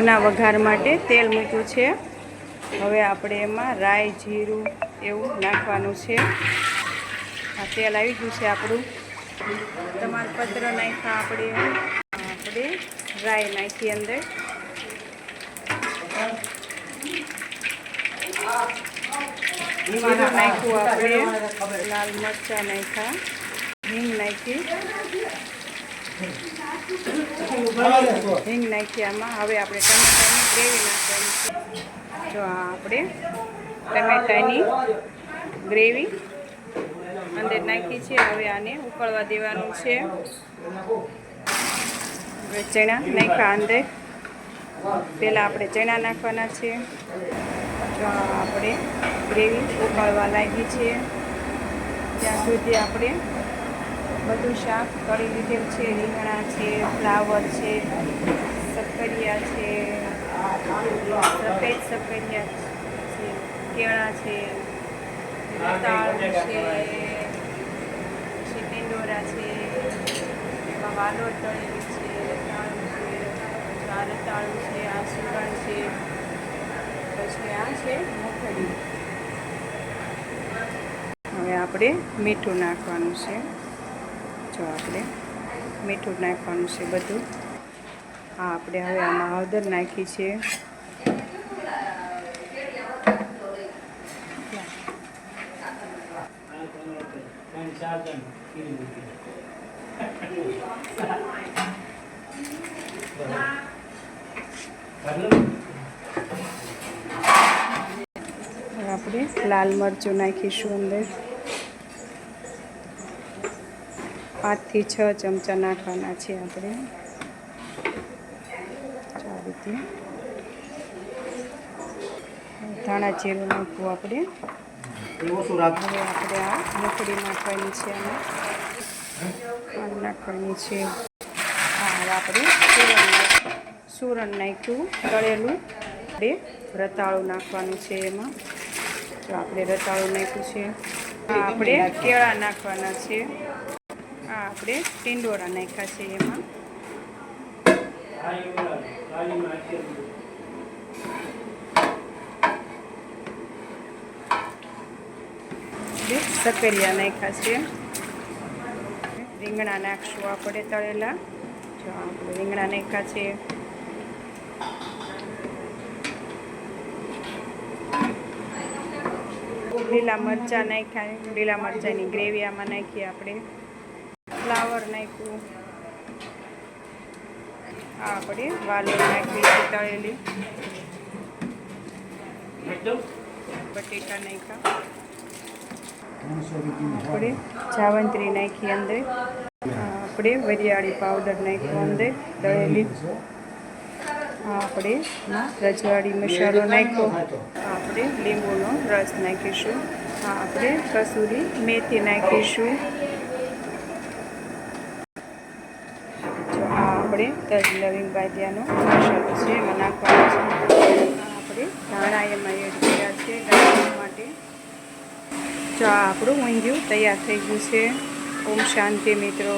ના વઘાર માટે તેલ મૂક્યું છે। હવે આપણે એમાં રાઈ જીરું એવું નાખવાનું છે। આ તેલ આવી ગયું છે આપણું। તમાલપત્ર નાખ્યા આપણે રાઈ નાખી અંદર। જીરું નાખ્યું આપણે, લાલ મરચાં નાખ્યા, હિંગ નાખી, આમાં હવે આપણે ટમેટાની ગ્રેવી નાખવાની છે। જો આપણે ટમેટાની ગ્રેવી અંદર નાખી છે। હવે આને ઉકળવા દેવાનું છે। હવે ચણા નાખ્યા અંદર, પહેલાં આપણે ચણા નાખવાના છે। જો આપણે ગ્રેવી ઉકળવા લાગી છે ત્યાં સુધી આપણે બધું શાક તળી લીધેલ છે। રીંગણા છે, ફ્લાવર છે, શક્કરિયા છે, સફેદ શક્કરિયા છે, કેળા છે, રતાળું છે, પછી ટીંડોરા છે, એમાં વાલોળ તળેલી છે, રતાળું છે, આ રતાળું છે, આ સુરણ છે, પછી આ છે મૂંગફળી। હવે આપણે મીઠું નાખવાનું છે। જો આપણે મીઠું નાખવાનું છે બધું। હા, આપણે હવે આમાં હળદર નાખી છે। આપણે લાલ મરચું નાખીશું અંદર, 5 થી 6 ચમચા નાખવાના છે આપણે। આ રીતે ધાણા જીરું નાખવું આપણે। હવે આપણે આ મૂંગફળી નાખવાની છે, આમાં નાખવાની છે। હા, આપણે સુરણ નાખ્યું તળેલું। આપણે રતાળું નાખવાનું છે એમાં। તો આપણે રતાળું નાખ્યું છે। આ આપણે કેળા નાખવાના છે। આ આપણે ટીંડોરા નાખ્યા છે એમાં। શક્કરિયા નાખ્યા છે। રીંગણા નાખશું આપણે તળેલા। જો આપણે રીંગણા નાખ્યા છે। લીલા મરચાં નાખ્યા, લીલા મરચાંની ગ્રેવી આમાં નાખીએ આપણે। ફ્લાવર નાખ્યું, આ આપણે વાલોળ નાખી છે તળેલી, બટેટા નાખ્યા, આપણે જાવંત્રી નાખી અંદર, આપણે વરિયાળી પાવડર નાખ્યો અંદર તળેલી, આપણે રજવાડી મસાલો નાખ્યો, આપણે લીંબુનો રસ નાખીશું, આપણે કસૂરી મેથી નાખીશું। જો આ આપણે તજ લવિંગ બાદિયાનો મસાલો છે એમાં નાખવાનો છે। આપણે ધાણા એમાં એડ કર્યા છે ગાળવા માટે। જો આ આપણું ઊંધિયું તૈયાર થઈ ગયું છે। ઓમ શાંતિ મિત્રો।